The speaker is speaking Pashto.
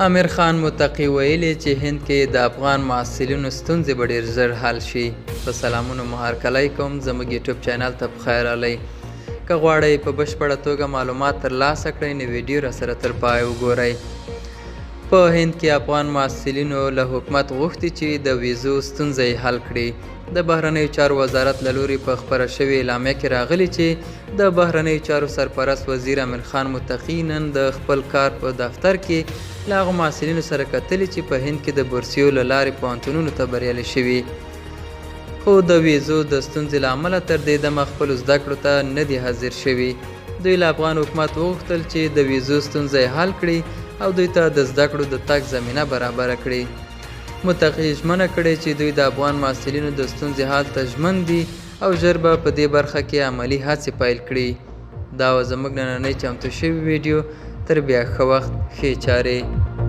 امیر خان متقي ویلي چې هند کې د افغان محصلینو ستونزې به ډېر ژر حل شي. په سلامونو مو هرکلی کوم، زموږ یوټیوب چینل ته پخیر راغلی. که غواړئ په بشپړه توګه معلومات ترلاسه کړئ نو ویډیو راسره تر پای وګورئ. په هند کې افغان محصلینو له حکومت غوښتي چې د ویزو ستونزه یې حل کړي. د بهرنیو چارو وزارت له لوري په خپره شوې اعلامیه کې راغلي چې د بهرنیو چارو سرپرست وزیر امیر خان متقي نن د خپل کار په دفتر کې له هغو محصلینو سره کتلي چې په هند کې د بورسیو له لارې پوهنتونونو ته بریالي شوي، خو د ویزو د ستونزې له امله تر دې دمه خپلو زده کړو ته نه دي حاضر شوي. دوی له افغان حکومت وغوښتل چې د ویزو ستونزه یې حل کړي او دوی ته د زده کړو د تګ زمینه برابره کړي. متقي ژمنه کړې چې دوی د افغان محصلینو د ستونزې حل ته ژمن دي او ژر به په دې برخه کې عملي هڅې پیل کړي. دا وه زموږ نننۍ چمتو شوې ویډیو. تر بیا ښه وخت، ښې چارې.